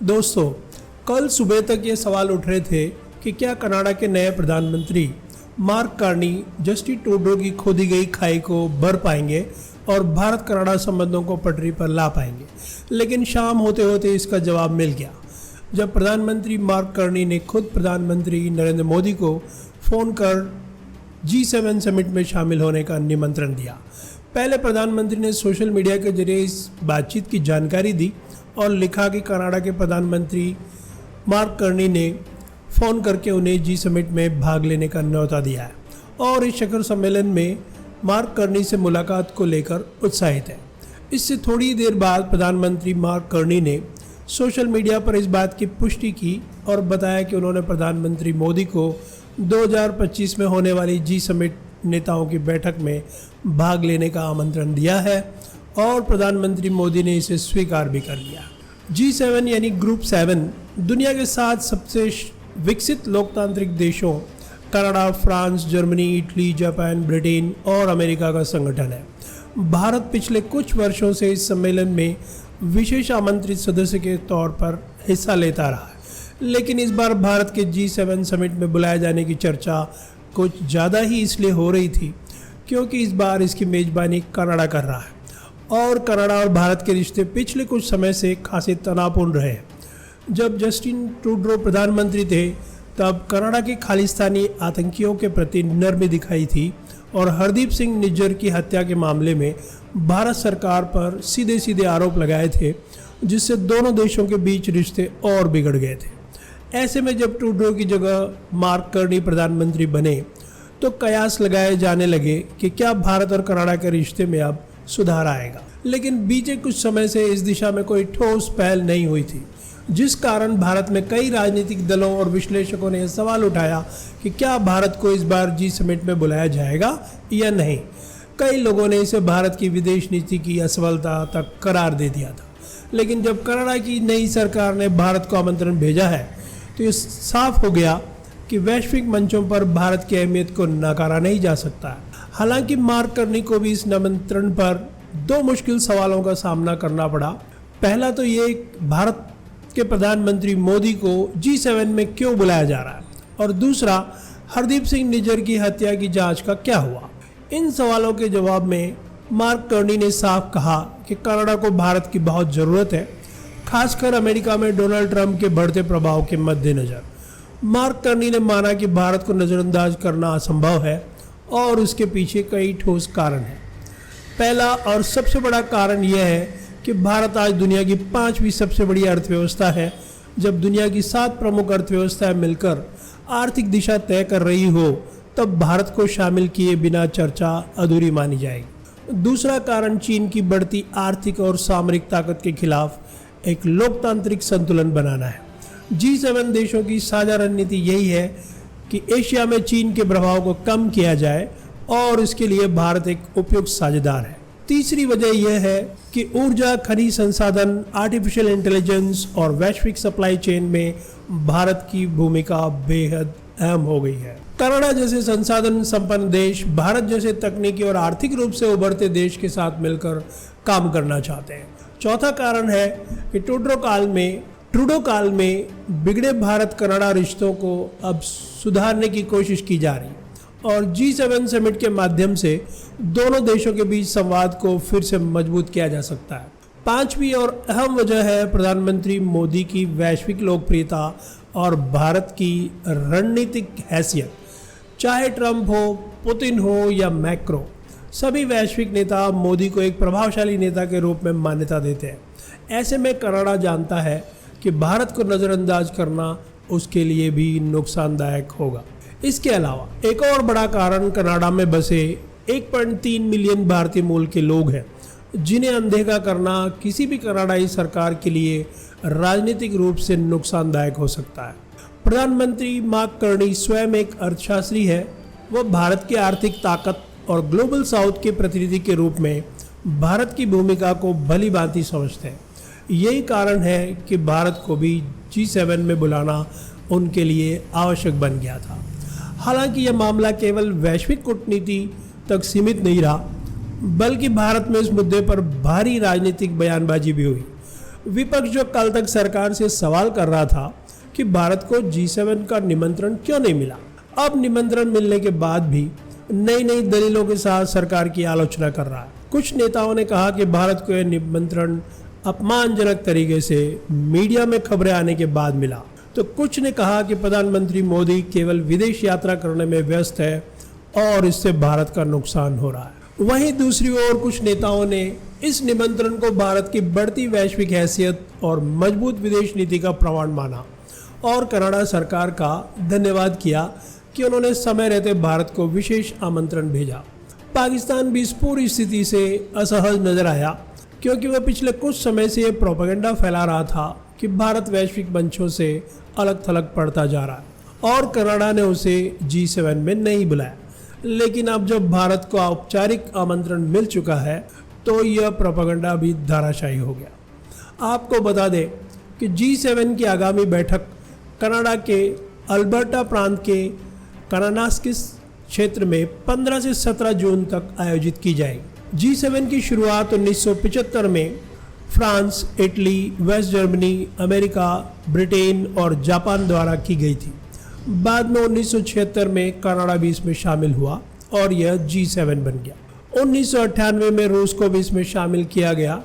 दोस्तों, कल सुबह तक ये सवाल उठ रहे थे कि क्या कनाडा के नए प्रधानमंत्री मार्क कार्नी जस्टिन ट्रूडो की खोदी गई खाई को भर पाएंगे और भारत कनाडा संबंधों को पटरी पर ला पाएंगे। लेकिन शाम होते होते इसका जवाब मिल गया जब प्रधानमंत्री मार्क कार्नी ने खुद प्रधानमंत्री नरेंद्र मोदी को फ़ोन कर G7 समिट में शामिल होने का निमंत्रण दिया। पहले प्रधानमंत्री ने सोशल मीडिया के जरिए इस बातचीत की जानकारी दी और लिखा कि कनाडा के प्रधानमंत्री मार्क कार्नी ने फ़ोन करके उन्हें जी समिट में भाग लेने का न्योता दिया है और इस शिखर सम्मेलन में मार्क कार्नी से मुलाकात को लेकर उत्साहित है। इससे थोड़ी देर बाद प्रधानमंत्री मार्क कार्नी ने सोशल मीडिया पर इस बात की पुष्टि की और बताया कि उन्होंने प्रधानमंत्री मोदी को 2025 में होने वाली जी समिट नेताओं की बैठक में भाग लेने का आमंत्रण दिया है और प्रधानमंत्री मोदी ने इसे स्वीकार भी कर लिया। G7 यानी ग्रुप 7 दुनिया के 7 सबसे विकसित लोकतांत्रिक देशों Canada, France, Germany, Italy, Japan, Britain और अमेरिका का संगठन है। भारत पिछले कुछ वर्षों से इस सम्मेलन में विशेष आमंत्रित सदस्य के तौर पर हिस्सा लेता रहा है, लेकिन इस बार भारत के G7 समिट में बुलाए जाने की चर्चा कुछ ज़्यादा ही इसलिए हो रही थी क्योंकि इस बार इसकी मेज़बानी कनाडा कर रहा है और कनाडा और भारत के रिश्ते पिछले कुछ समय से खासे तनावपूर्ण रहे हैं। जब जस्टिन ट्रूडो प्रधानमंत्री थे तब कनाडा के खालिस्तानी आतंकियों के प्रति नरमी दिखाई थी और हरदीप सिंह निज्जर की हत्या के मामले में भारत सरकार पर सीधे सीधे आरोप लगाए थे, जिससे दोनों देशों के बीच रिश्ते और बिगड़ गए थे। ऐसे में जब ट्रूडो की जगह मार्क कार्नी प्रधानमंत्री बने तो कयास लगाए जाने लगे कि क्या भारत और कनाडा के रिश्ते में अब सुधार आएगा। लेकिन बीते कुछ समय से इस दिशा में कोई ठोस पहल नहीं हुई थी, जिस कारण भारत में कई राजनीतिक दलों और विश्लेषकों ने यह सवाल उठाया कि क्या भारत को इस बार जी समिट में बुलाया जाएगा या नहीं। कई लोगों ने इसे भारत की विदेश नीति की असफलता तक करार दे दिया था, लेकिन जब कनाडा की नई सरकार ने भारत को आमंत्रण भेजा है तो ये साफ हो गया कि वैश्विक मंचों पर भारत की अहमियत को नकारा नहीं जा सकता है। हालांकि मार्क कार्नी को भी इस निमंत्रण पर दो मुश्किल सवालों का सामना करना पड़ा। पहला तो ये भारत के प्रधानमंत्री मोदी को G7 में क्यों बुलाया जा रहा है और दूसरा हरदीप सिंह निज्जर की हत्या की जांच का क्या हुआ। इन सवालों के जवाब में मार्क कार्नी ने साफ कहा कि कनाडा को भारत की बहुत ज़रूरत है, खासकर अमेरिका में डोनाल्ड ट्रंप के बढ़ते प्रभाव के मद्देनज़र। मार्क कार्नी ने माना कि भारत को नज़रअंदाज करना असंभव है और उसके पीछे कई ठोस कारण हैं। पहला और सबसे बड़ा कारण यह है कि भारत आज दुनिया की 5वीं सबसे बड़ी अर्थव्यवस्था है। जब दुनिया की 7 प्रमुख अर्थव्यवस्थाएं मिलकर आर्थिक दिशा तय कर रही हो तब भारत को शामिल किए बिना चर्चा अधूरी मानी जाएगी। दूसरा कारण चीन की बढ़ती आर्थिक और सामरिक ताकत के खिलाफ एक लोकतांत्रिक संतुलन बनाना है। G7 देशों की साझा रणनीति यही है कि एशिया में चीन के प्रभाव को कम किया जाए और इसके लिए भारत एक उपयुक्त साझेदार है। तीसरी वजह यह है कि ऊर्जा, खनिज संसाधन, आर्टिफिशियल इंटेलिजेंस और वैश्विक सप्लाई चेन में भारत की भूमिका बेहद अहम हो गई है। कनाडा जैसे संसाधन संपन्न देश भारत जैसे तकनीकी और आर्थिक रूप से उभरते देश के साथ मिलकर काम करना चाहते हैं। चौथा कारण है कि ट्रूडो काल में बिगड़े भारत कनाडा रिश्तों को अब सुधारने की कोशिश की जा रही है और G7 समिट के माध्यम से दोनों देशों के बीच संवाद को फिर से मजबूत किया जा सकता है। पांचवी और अहम वजह है प्रधानमंत्री मोदी की वैश्विक लोकप्रियता और भारत की रणनीतिक हैसियत। चाहे ट्रंप हो, पुतिन हो या मैक्रो, सभी वैश्विक नेता मोदी को एक प्रभावशाली नेता के रूप में मान्यता देते हैं। ऐसे में कनाडा जानता है कि भारत को नज़रअंदाज करना उसके लिए भी नुकसानदायक होगा। इसके अलावा एक और बड़ा कारण कनाडा में बसे 1.3 मिलियन भारतीय मूल के लोग हैं, जिन्हें अनदेखा करना किसी भी कनाडाई सरकार के लिए राजनीतिक रूप से नुकसानदायक हो सकता है। प्रधानमंत्री मार्क कार्नी स्वयं एक अर्थशास्त्री है। वह भारत की आर्थिक ताकत और ग्लोबल साउथ के प्रतिनिधि के रूप में भारत की भूमिका को भली भांति समझते हैं। यही कारण है कि भारत को भी G7 में बुलाना उनके लिए आवश्यक बन गया था। हालांकि यह मामला केवल वैश्विक कूटनीति तक सीमित नहीं रहा, बल्कि भारत में इस मुद्दे पर भारी राजनीतिक बयानबाजी भी हुई। विपक्ष जो कल तक सरकार से सवाल कर रहा था कि भारत को G7 का निमंत्रण क्यों नहीं मिला, अब निमंत्रण मिलने के बाद भी नई नई दलीलों के साथ सरकार की आलोचना कर रहा है। कुछ नेताओं ने कहा कि भारत को यह निमंत्रण अपमानजनक तरीके से मीडिया में खबरें आने के बाद मिला, तो कुछ ने कहा कि प्रधानमंत्री मोदी केवल विदेश यात्रा करने में व्यस्त है और इससे भारत का नुकसान हो रहा है। वहीं दूसरी ओर कुछ नेताओं ने इस निमंत्रण को भारत की बढ़ती वैश्विक हैसियत और मजबूत विदेश नीति का प्रमाण माना और कनाडा सरकार का धन्यवाद किया कि उन्होंने समय रहते भारत को विशेष आमंत्रण भेजा। पाकिस्तान भी इस पूरी स्थिति से असहज नजर आया, क्योंकि वह पिछले कुछ समय से ये प्रोपेगेंडा फैला रहा था कि भारत वैश्विक मंचों से अलग थलग पड़ता जा रहा है और कनाडा ने उसे G7 में नहीं बुलाया। लेकिन अब जब भारत को औपचारिक आमंत्रण मिल चुका है तो यह प्रोपेगेंडा भी धराशायी हो गया। आपको बता दें कि G7 की आगामी बैठक कनाडा के अल्बर्टा प्रांत के कानानास्किस क्षेत्र में 15 से 17 जून तक आयोजित की जाएगी। G7 की शुरुआत 1975 में France, Italy, West Germany, America, Britain और जापान द्वारा की गई थी। बाद में 1976 में कनाडा भी इसमें शामिल हुआ और यह G7 बन गया। 1998 में रूस को भी इसमें शामिल किया गया,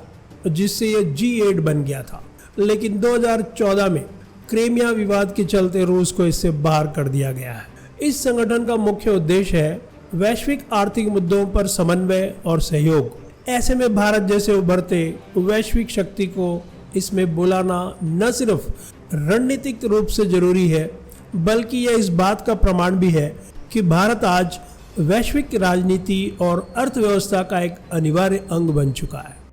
जिससे यह G8 बन गया था। लेकिन 2014 में क्रीमिया विवाद के चलते रूस को इससे बाहर कर दिया गया है। इस संगठन का मुख्य उद्देश्य है वैश्विक आर्थिक मुद्दों पर समन्वय और सहयोग। ऐसे में भारत जैसे उभरते वैश्विक शक्ति को इसमें बुलाना न सिर्फ रणनीतिक रूप से जरूरी है, बल्कि यह इस बात का प्रमाण भी है कि भारत आज वैश्विक राजनीति और अर्थव्यवस्था का एक अनिवार्य अंग बन चुका है।